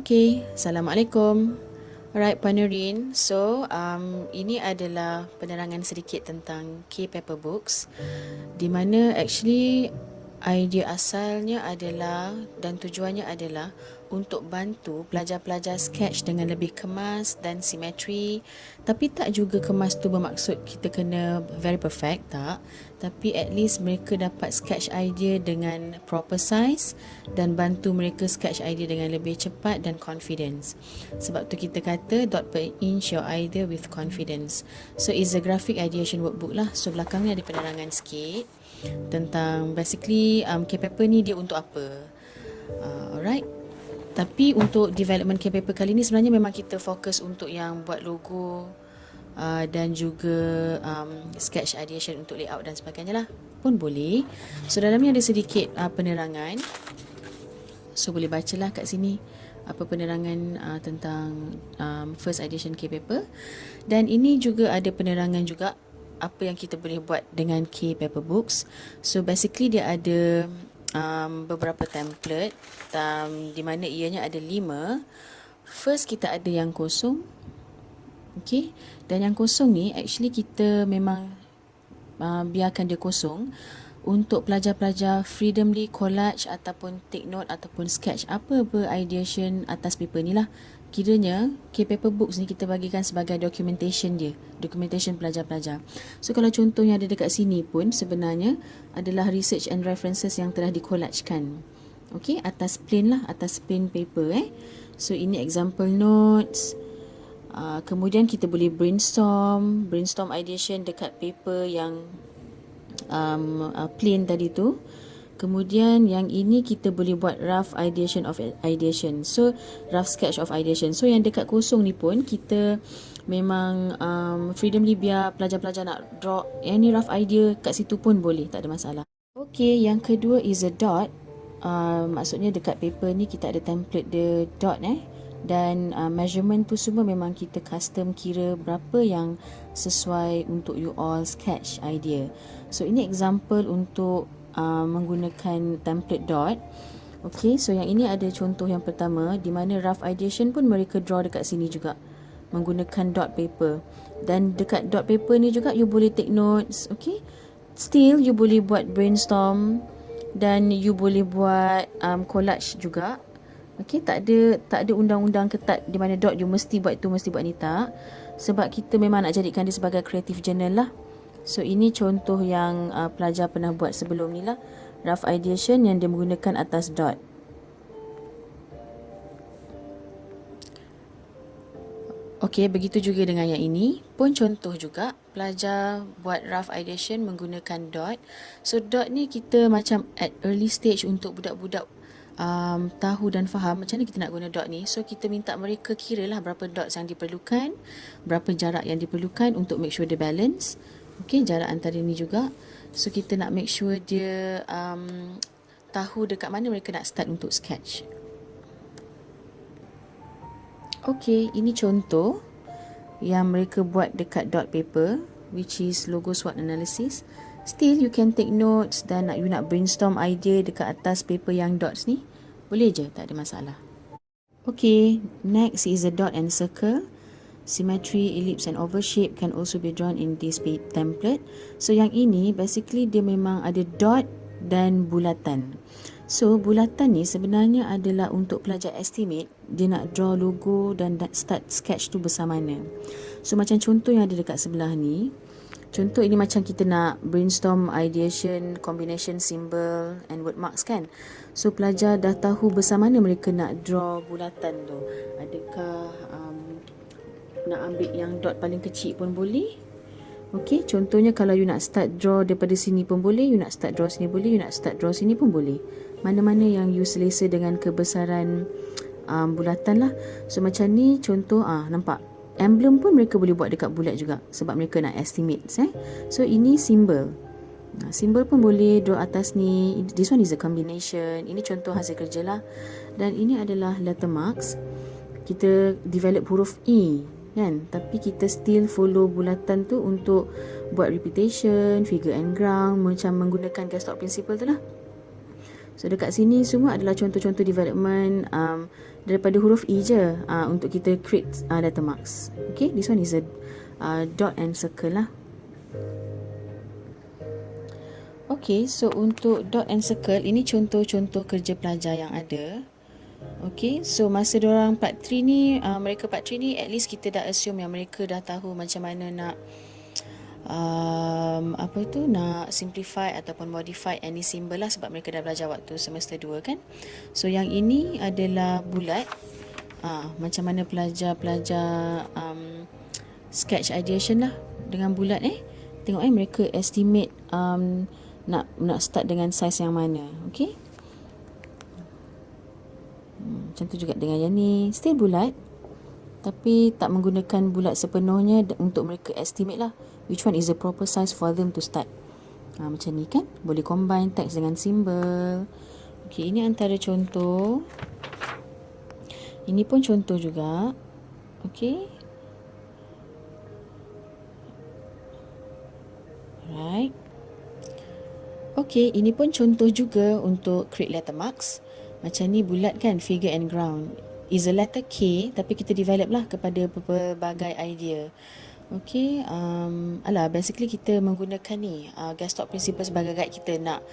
Okay, Assalamualaikum. Alright, Panurin. So, ini adalah penerangan sedikit tentang K-Paper Books, di mana actually idea asalnya adalah dan tujuannya adalah untuk bantu pelajar-pelajar sketch dengan lebih kemas dan simetri, tapi tak juga kemas tu bermaksud kita kena very perfect, tak, tapi at least mereka dapat sketch idea dengan proper size dan bantu mereka sketch idea dengan lebih cepat dan confidence. Sebab tu kita kata dot per inch your idea with confidence. So it's a graphic ideation workbook lah. So belakangnya ada penerangan sikit tentang basically K-Paper ni dia untuk apa. Alright. Tapi untuk development K-Paper kali ni sebenarnya memang kita fokus untuk yang buat logo dan juga sketch ideation untuk layout dan sebagainya lah pun boleh. So dalamnya ada sedikit penerangan. So boleh bacalah kat sini apa penerangan tentang first edition K-Paper. Dan ini juga ada penerangan juga apa yang kita boleh buat dengan K-Paper Books. So basically dia ada beberapa template di mana ianya ada 5. First kita ada yang kosong. Okay. Dan yang kosong ni actually kita memang biarkan dia kosong untuk pelajar-pelajar freedomly collage ataupun take note ataupun sketch apa ideation atas paper ni lah. Kiranya K-Paper Books ni kita bagikan sebagai documentation dia, documentation pelajar-pelajar. So kalau contoh yang ada dekat sini pun sebenarnya adalah research and references yang telah dikollagekan. Okay, atas plain lah, atas plain paper So ini example notes. Kemudian kita boleh brainstorm ideation dekat paper yang plain tadi tu. Kemudian yang ini kita boleh buat rough ideation of ideation. So rough sketch of ideation. So yang dekat kosong ni pun kita memang freedomly biar pelajar-pelajar nak draw any rough idea kat situ pun boleh, tak ada masalah. Okay, yang kedua is a dot. Maksudnya dekat paper ni kita ada template dia dot dan measurement tu semua memang kita custom kira berapa yang sesuai untuk you all sketch idea. So ini example untuk menggunakan template dot. Okay, so yang ini ada contoh yang pertama di mana rough ideation pun mereka draw dekat sini juga menggunakan dot paper. Dan dekat dot paper ni juga you boleh take notes. Okay, still you boleh buat brainstorm dan you boleh buat collage juga. Okay, tak ada undang-undang ketat di mana dot you mesti buat tu, mesti buat ni, tak. Sebab kita memang nak jadikan dia sebagai creative journal lah. So ini contoh yang pelajar pernah buat sebelum ni lah, rough ideation yang dia menggunakan atas dot. Okey, begitu juga dengan yang ini pun contoh juga pelajar buat rough ideation menggunakan dot. So dot ni kita macam at early stage untuk budak-budak tahu dan faham macam mana kita nak guna dot ni. So kita minta mereka kira lah berapa dots yang diperlukan, berapa jarak yang diperlukan untuk make sure dia balance. Okay, jarak antara ni juga. So kita nak make sure dia tahu dekat mana mereka nak start untuk sketch. Okay, ini contoh yang mereka buat dekat dot paper, which is logo SWOT analysis. Still you can take notes dan you nak brainstorm idea dekat atas paper yang dots ni, boleh je, tak ada masalah. Okay, next is a dot and circle. Symmetry, ellipse and oval shape can also be drawn in this template. So yang ini basically dia memang ada dot dan bulatan. So bulatan ni sebenarnya adalah untuk pelajar estimate dia nak draw logo dan start sketch tu bersamana. So macam contoh yang ada dekat sebelah ni. Contoh ini macam kita nak brainstorm ideation, combination symbol and word marks kan. So pelajar dah tahu bersamana mereka nak draw bulatan tu. Adakah nak ambil yang dot paling kecil pun boleh. Okay, contohnya kalau you nak start draw daripada sini pun boleh, you nak start draw sini boleh, you nak start draw sini pun boleh. Mana-mana yang you selesa dengan kebesaran bulatan lah. So macam ni contoh, nampak? Emblem pun mereka boleh buat dekat bulat juga sebab mereka nak estimate. So ini symbol. Symbol pun boleh draw atas ni. This one is a combination. Ini contoh hasil kerja lah. Dan ini adalah letter marks. Kita develop huruf E kan, tapi kita still follow bulatan tu untuk buat repetition, figure and ground, macam menggunakan Gaston principle tu lah. So dekat sini semua adalah contoh-contoh development daripada huruf E je untuk kita create letter marks. Okay, this one is a dot and circle lah. Okay, so untuk dot and circle, ini contoh-contoh kerja pelajar yang ada. Okay, so masa diorang part 3 ni, mereka part 3 ni at least kita dah assume yang mereka dah tahu macam mana nak nak simplify ataupun modify any symbol lah, sebab mereka dah belajar waktu semester 2 kan. So yang ini adalah bulat, macam mana pelajar-pelajar sketch ideation lah dengan bulat. Tengok mereka estimate nak start dengan size yang mana. Okay, macam tu juga dengan yang ni, still bulat tapi tak menggunakan bulat sepenuhnya untuk mereka estimate lah which one is the proper size for them to start. Macam ni kan, boleh combine text dengan simbol. Okay, ini antara contoh. Ini pun contoh juga. Okay, alright. Okay, ini pun contoh juga untuk create letter marks. Macam ni bulat kan, figure and ground is a letter K, tapi kita develop lah kepada berbagai idea. Okay, basically kita menggunakan ni Gestalt principle sebagai guide kita nak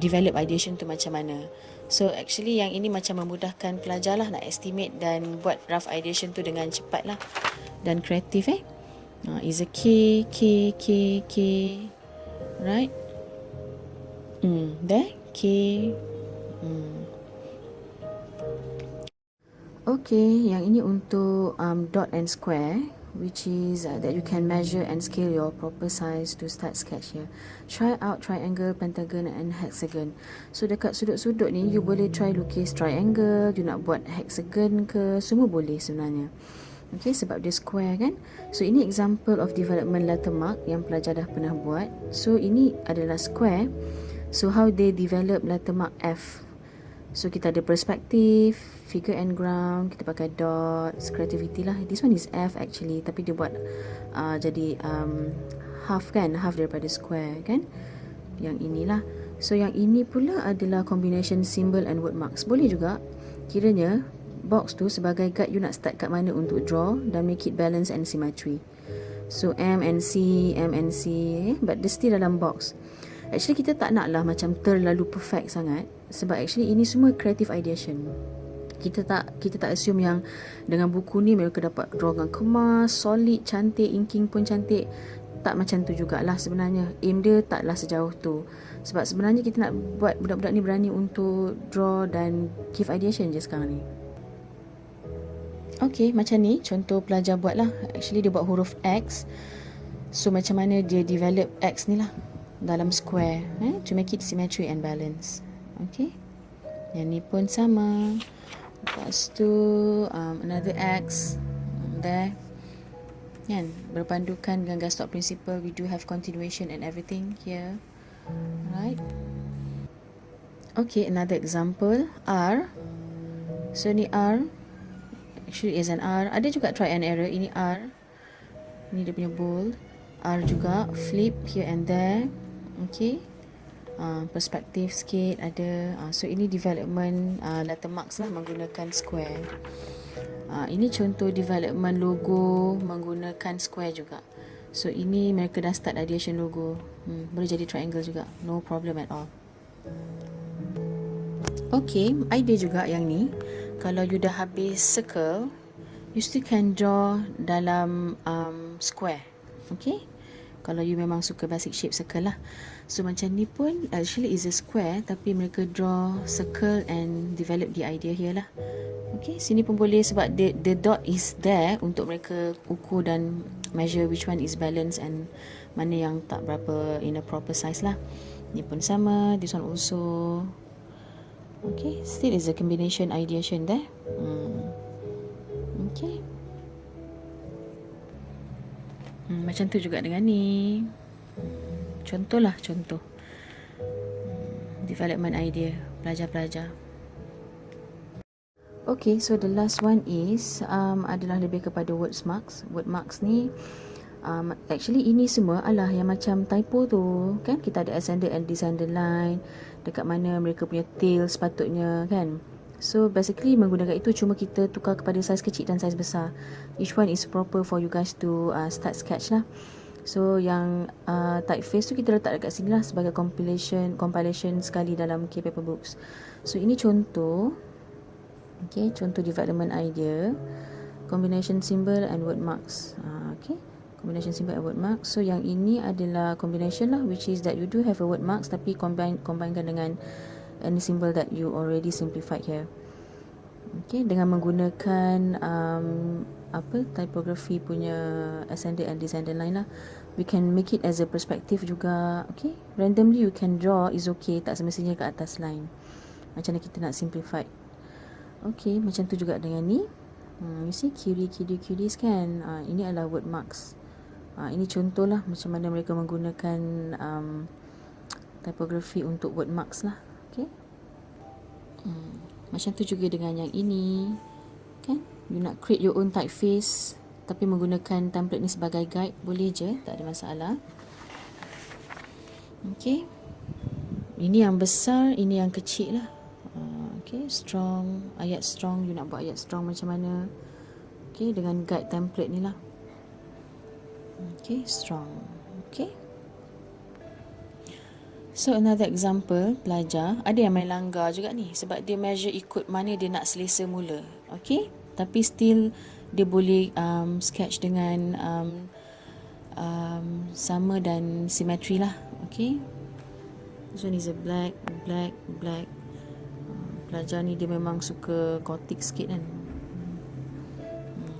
develop ideation tu macam mana. So actually yang ini macam memudahkan pelajar lah nak estimate dan buat rough ideation tu dengan cepat lah dan kreatif. Is a K, right? There, K. Okay, yang ini untuk dot and square, which is that you can measure and scale your proper size to start sketch here. Try out triangle, pentagon and hexagon. So dekat sudut-sudut ni you boleh try lukis triangle, you nak buat hexagon ke, semua boleh sebenarnya. Okay, sebab dia square kan. So ini example of development letter mark yang pelajar dah pernah buat. So ini adalah square. So how they develop letter mark F. So kita ada perspektif, figure and ground, kita pakai dots, creativity lah. This one is F actually, tapi dia buat jadi half kan, half daripada square kan. Yang inilah. So yang ini pula adalah combination symbol and word marks. Boleh juga kiranya box tu sebagai guide you nak start kat mana untuk draw dan make it balance and symmetry. So M and C, but dia still dalam box. Actually kita tak nak lah macam terlalu perfect sangat, sebab actually ini semua creative ideation. Kita tak assume yang dengan buku ni mereka dapat draw dengan kemas, solid, cantik, inking pun cantik. Tak macam tu jugalah sebenarnya. Aim dia taklah sejauh tu. Sebab sebenarnya kita nak buat budak-budak ni berani untuk draw dan give ideation je sekarang ni. Okay, macam ni contoh pelajar buat lah. Actually dia buat huruf X. So macam mana dia develop X ni lah dalam square to make it symmetry and balance. Okay, yang ni pun sama. Lepas tu another X there kan, berpandukan dengan Gestalt principle. We do have continuation and everything here, right? Okay, another example R. So ni R actually is an R. Ada juga try and error. Ini R, ni dia punya bold. R juga flip here and there. Okay, perspektif sikit ada. So ini development letter marks lah menggunakan square. Ini contoh development logo menggunakan square juga. So ini mereka dah start ideation logo. Boleh jadi triangle juga, no problem at all. Okay, idea juga yang ni. Kalau you dah habis circle, you still can draw dalam square. Okay, kalau you memang suka basic shape circle lah. So macam ni pun actually is a square, tapi mereka draw circle and develop the idea here lah. Okay, sini pun boleh sebab the dot is there untuk mereka ukur dan measure which one is balance and mana yang tak berapa in a proper size lah. Ni pun sama, this one also. Okay, still is a combination ideation there. Okay. Macam tu juga dengan ni. Contoh lah, contoh development idea pelajar-pelajar. Okay, so the last one is adalah lebih kepada word marks. Word marks ni actually ini semua adalah yang macam typo tu kan. Kita ada ascended and descended line dekat mana mereka punya tail sepatutnya kan. So basically menggunakan itu, cuma kita tukar kepada saiz kecil dan saiz besar. Each one is proper for you guys to start sketch lah. So yang typeface tu kita letak dekat sini lah sebagai compilation sekali dalam K-Paper Books. So ini contoh, okay, contoh development idea, combination symbol and word marks. Okay, combination symbol and word marks. So yang ini adalah combination lah, which is that you do have a word marks tapi combine-kan dengan any symbol that you already simplified here. Okay, dengan menggunakan typography punya ascendant and descendant line lah. We can make it as a perspective juga. Okay, randomly you can draw is okay, tak semestinya ke atas line. Macam mana kita nak simplify. Okay, macam tu juga dengan ni. You see cuties kan. Ini adalah word marks. Ini contoh lah macam mana mereka menggunakan typography untuk word marks lah. Okay. Macam tu juga dengan yang ini. Kan? You nak create your own typeface tapi menggunakan template ni sebagai guide, boleh je, tak ada masalah. Okay. Ini yang besar, ini yang kecil lah. Okay, strong, ayat strong, you nak buat ayat strong macam mana. Okay, dengan guide template ni lah. Okay, strong. Okay. So another example, pelajar, ada yang main langgar juga ni sebab dia measure ikut mana dia nak selesa mula. Okay, tapi still dia boleh sketch dengan sama dan simetri lah. Okay, this one is a black. Pelajar ni dia memang suka gothic sikit kan.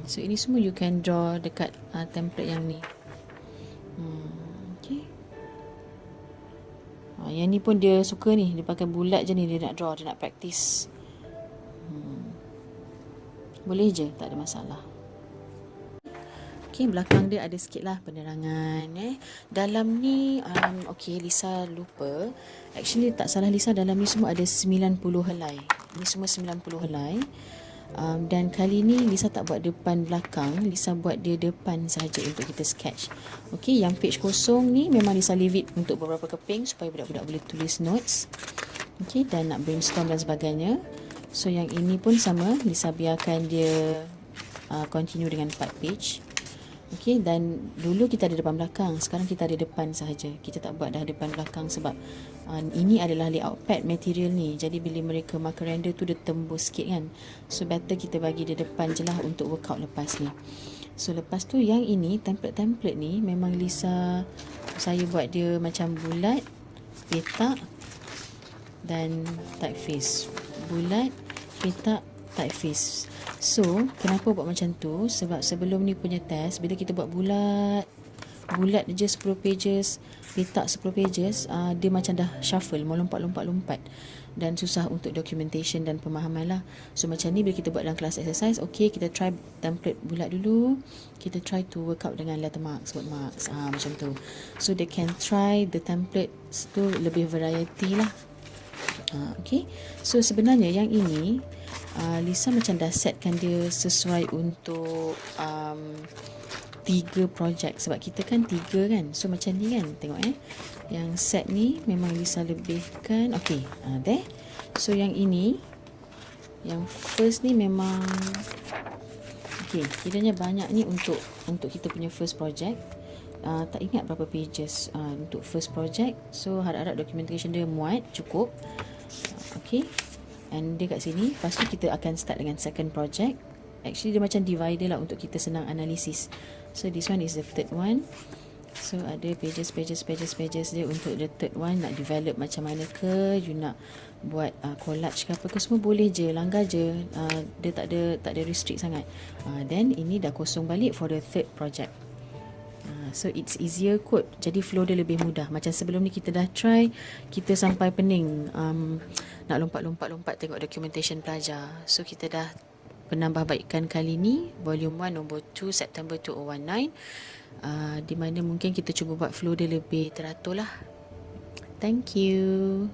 So ini semua you can draw dekat template yang ni. Okay. Yang ni pun dia suka ni, dia pakai bulat je ni, dia nak draw, dia nak practice. Boleh je, tak ada masalah. Okay, belakang dia ada sikit lah penerangan. Dalam ni, okay, Lisa lupa. Actually, tak salah Lisa, dalam ni semua ada 90 helai. Ni semua 90 helai. Dan kali ni Lisa tak buat depan belakang, Lisa buat dia depan saja untuk kita sketch. Okay, yang page kosong ni memang Lisa leave it untuk beberapa keping supaya budak-budak boleh tulis notes. Okay, dan nak brainstorm dan sebagainya. So yang ini pun sama, Lisa biarkan dia continue dengan 4 page. Okay, dan dulu kita ada depan belakang, sekarang kita ada depan sahaja. Kita tak buat dah depan belakang sebab ini adalah layout pad material ni. Jadi bila mereka marker render tu dia tembus sikit kan. So better kita bagi dia depan je lah untuk workout lepas ni. So lepas tu yang ini, template ni memang saya buat dia macam bulat, petak dan typeface. Bulat, petak, typeface. So, kenapa buat macam tu? Sebab sebelum ni punya test, bila kita buat bulat je 10 pages, petak 10 pages, dia macam dah shuffle, mau lompat dan susah untuk documentation dan pemahaman lah. So macam ni bila kita buat dalam kelas exercise, okay, kita try template bulat dulu, kita try to work out dengan letter marks, word marks, macam tu. So they can try the templates tu lebih variety lah. Okay, so sebenarnya yang ini Lisa macam dah setkan dia sesuai untuk 3 projek sebab kita kan 3 kan. So macam ni kan, tengok yang set ni memang Lisa lebihkan. Okay, there. So yang ini, yang first ni memang okay, kiranya banyak ni untuk kita punya first project. Tak ingat berapa pages untuk first project. So harap-harap documentation dia muat, cukup. Okay, and dia kat sini. Lepas tu kita akan start dengan second project. Actually dia macam divider lah untuk kita senang analisis. So this one is the third one. So ada pages dia untuk the third one. Nak develop macam mana ke, you nak buat collage ke apa ke, semua boleh je, langgar je. Dia tak ada restrict sangat. Then ini dah kosong balik for the third project. So it's easier kot. Jadi flow dia lebih mudah. Macam sebelum ni kita dah try, kita sampai pening nak lompat tengok documentation pelajar. So kita dah penambahbaikan kali ni, volume 1 nombor 2 September 2019, di mana mungkin kita cuba buat flow dia lebih teratur lah. Thank you.